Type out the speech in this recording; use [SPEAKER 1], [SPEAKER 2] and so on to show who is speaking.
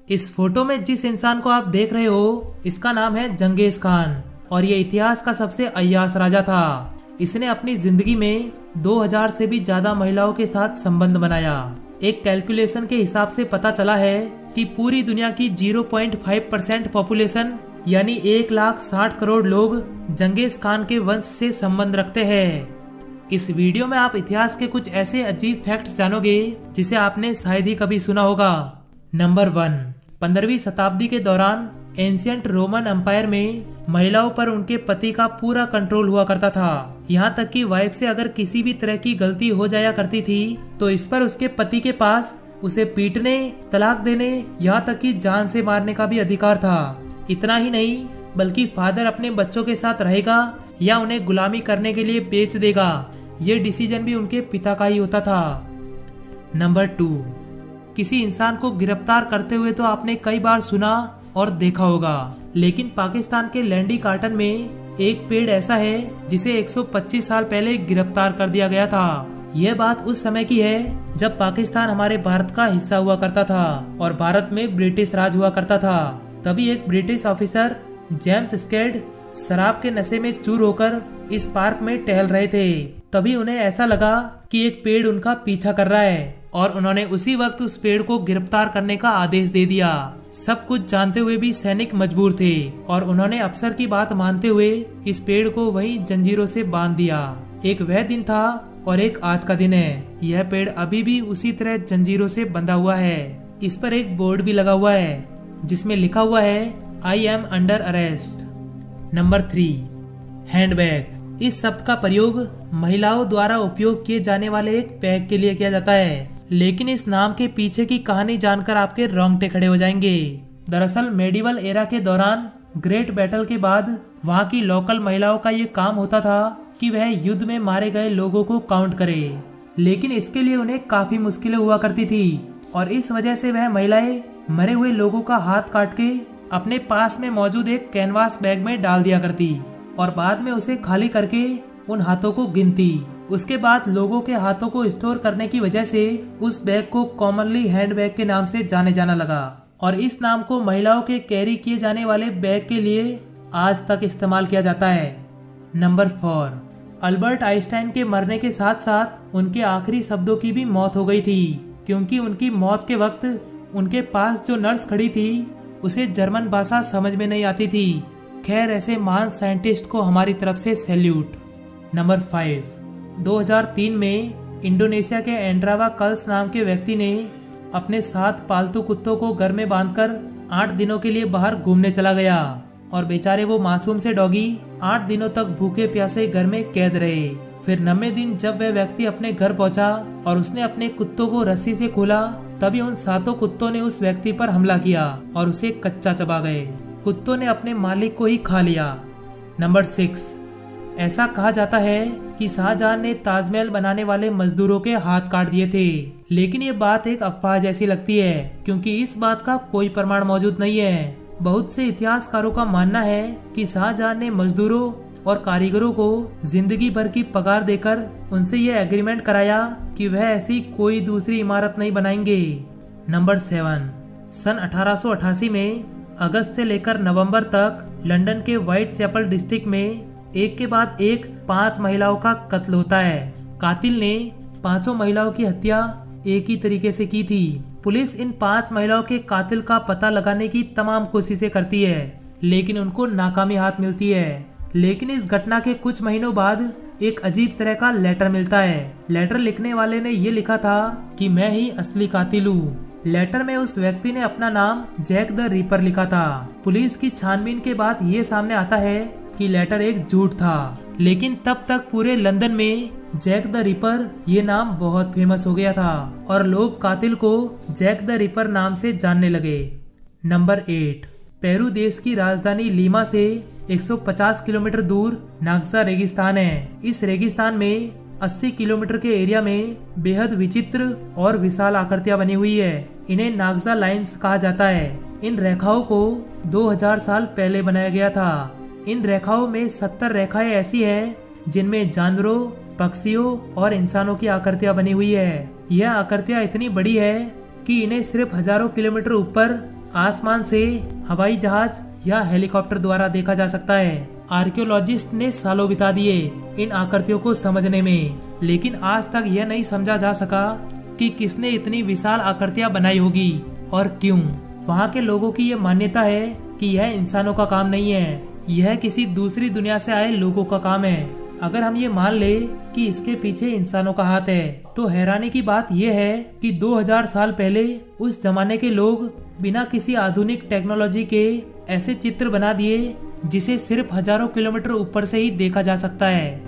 [SPEAKER 1] इस फोटो में जिस इंसान को आप देख रहे हो, इसका नाम है जंगेज खान और ये इतिहास का सबसे अय्याश राजा था। इसने अपनी जिंदगी में 2000 से भी ज्यादा महिलाओं के साथ संबंध बनाया। एक कैलकुलेशन के हिसाब से पता चला है कि पूरी दुनिया की 0.5% पॉपुलेशन यानी 1,60 करोड़ लोग जंगेज खान के वंश से संबंध रखते हैं। इस वीडियो में आप इतिहास के कुछ ऐसे अजीब फैक्ट्स जानोगे जिसे आपने शायद ही कभी सुना होगा। नंबर 1, 15वीं शताब्दी के दौरान एंशियंट रोमन एम्पायर में महिलाओं पर उनके पति का पूरा कंट्रोल हुआ करता था। यहाँ तक कि वाइफ से अगर किसी भी तरह की गलती हो जाया करती थी तो इस पर उसके पति के पास उसे पीटने, तलाक देने, यहाँ तक कि जान से मारने का भी अधिकार था। इतना ही नहीं बल्कि फादर अपने बच्चों के साथ रहेगा या उन्हें गुलामी करने के लिए बेच देगा, ये डिसीजन भी उनके पिता का ही होता था। नंबर 2, किसी इंसान को गिरफ्तार करते हुए तो आपने कई बार सुना और देखा होगा, लेकिन पाकिस्तान के लैंडी कार्टन में एक पेड़ ऐसा है जिसे 125 साल पहले गिरफ्तार कर दिया गया था। यह बात उस समय की है जब पाकिस्तान हमारे भारत का हिस्सा हुआ करता था और भारत में ब्रिटिश राज हुआ करता था। तभी एक ब्रिटिश ऑफिसर जेम्स स्केड शराब के नशे में चूर होकर इस पार्क में टहल रहे थे। तभी उन्हें ऐसा लगा कि एक पेड़ उनका पीछा कर रहा है और उन्होंने उसी वक्त उस पेड़ को गिरफ्तार करने का आदेश दे दिया। सब कुछ जानते हुए भी सैनिक मजबूर थे और उन्होंने अफसर की बात मानते हुए इस पेड़ को वहीं जंजीरों से बांध दिया। एक वह दिन था और एक आज का दिन है। यह पेड़ अभी भी उसी तरह जंजीरों से बंधा हुआ है। इस पर एक बोर्ड भी लगा हुआ है जिसमें लिखा हुआ है I am under arrest. Number 3, handbag. इस शब्द का प्रयोग महिलाओं द्वारा उपयोग किए जाने वाले एक बैग के लिए किया जाता है, लेकिन इस नाम के पीछे की कहानी जानकर आपके रोंगटे खड़े हो जाएंगे। दरअसल मेडिवल एरा के दौरान ग्रेट बैटल के बाद वहां की लोकल महिलाओं का ये काम होता था कि वह युद्ध में मारे गए लोगों को काउंट करे, लेकिन इसके लिए उन्हें काफी मुश्किलें हुआ करती थी और इस वजह से वह महिलाएं मरे हुए लोगों का हाथ काट के अपने पास में मौजूद एक कैनवास बैग में डाल दिया करती और बाद में उसे खाली करके उन हाथों को गिनती। उसके बाद लोगों के हाथों को स्टोर करने की वजह से उस बैग को कॉमनली हैंड बैग के नाम से जाने जाना लगा और इस नाम को महिलाओं के कैरी किए जाने वाले बैग के लिए आज तक इस्तेमाल किया जाता है। नंबर 4, अल्बर्ट आइंस्टाइन के मरने के साथ साथ उनके आखिरी शब्दों की भी मौत हो गई थी, क्योंकि उनकी मौत के वक्त उनके पास जो नर्स खड़ी थी उसे जर्मन भाषा समझ में नहीं आती थी। खैर, ऐसे महान साइंटिस्ट को हमारी तरफ से सैल्यूट। नंबर 5, 2003 में इंडोनेशिया के एंड्रावा कल्स नाम के व्यक्ति ने अपने 7 पालतू कुत्तों को घर में बांधकर 8 दिनों के लिए बाहर घूमने चला गया और बेचारे वो मासूम से डॉगी 8 दिनों तक भूखे प्यासे घर में कैद रहे। फिर 9वें दिन जब वह व्यक्ति अपने घर पहुंचा और उसने अपने कुत्तों को रस्सी से खोला, तभी उन 7 कुत्तों ने उस व्यक्ति पर हमला किया और उसे कच्चा चबा गए। कुत्तों ने अपने मालिक को ही खा लिया। नंबर 6, ऐसा कहा जाता है कि शाहजहां ने ताजमहल बनाने वाले मजदूरों के हाथ काट दिए थे, लेकिन ये बात एक अफवाह जैसी लगती है क्योंकि इस बात का कोई प्रमाण मौजूद नहीं है। बहुत से इतिहासकारों का मानना है कि शाहजहां ने मजदूरों और कारीगरों को जिंदगी भर की पगार देकर उनसे यह एग्रीमेंट कराया कि वह ऐसी कोई दूसरी इमारत नहीं बनाएंगे। नंबर 7, सन 1888 में अगस्त से लेकर नवंबर तक लंदन के व्हाइट चैपल डिस्ट्रिक्ट में एक के बाद एक 5 महिलाओं का कत्ल होता है। कातिल ने 5 महिलाओं की हत्या एक ही तरीके से की थी। पुलिस इन 5 महिलाओं के कातिल का पता लगाने की तमाम कोशिशें करती है, लेकिन उनको नाकामी हाथ मिलती है। लेकिन इस घटना के कुछ महीनों बाद एक अजीब तरह का लेटर मिलता है। लेटर लिखने वाले ने ये लिखा था कि मैं ही असली कातिल हूँ। लेटर में उस व्यक्ति ने अपना नाम जैक द रीपर लिखा था। पुलिस की छानबीन के बाद ये सामने आता है कि लेटर एक झूठ था, लेकिन तब तक पूरे लंदन में जैक द रिपर ये नाम बहुत फेमस हो गया था और लोग कातिल को जैक द रिपर नाम से जानने लगे। नंबर 8, पेरू देश की राजधानी लीमा से 150 किलोमीटर दूर नाग्जा रेगिस्तान है। इस रेगिस्तान में 80 किलोमीटर के एरिया में बेहद विचित्र और विशाल आकृतियां बनी हुई है। इन्हें नाग्जा लाइन्स कहा जाता है। इन रेखाओं को 2000 साल पहले बनाया गया था। इन रेखाओं में 70 रेखाएं ऐसी है जिनमें जानवरों, पक्षियों और इंसानों की आकृतियां बनी हुई है। यह आकृतियां इतनी बड़ी है कि इन्हें सिर्फ हजारों किलोमीटर ऊपर आसमान से हवाई जहाज या हेलीकॉप्टर द्वारा देखा जा सकता है। आर्कियोलॉजिस्ट ने सालों बिता दिए इन आकृतियों को समझने में, लेकिन आज तक यह नहीं समझा जा सका कि किसने इतनी विशाल आकृतियां बनाई होगी और क्यों। वहाँ के लोगों की यह मान्यता है कि यह इंसानों का काम नहीं है, यह किसी दूसरी दुनिया से आए लोगों का काम है। अगर हम ये मान ले कि इसके पीछे इंसानों का हाथ है, तो हैरानी की बात यह है कि 2000 साल पहले उस जमाने के लोग बिना किसी आधुनिक टेक्नोलॉजी के ऐसे चित्र बना दिए जिसे सिर्फ हजारों किलोमीटर ऊपर से ही देखा जा सकता है।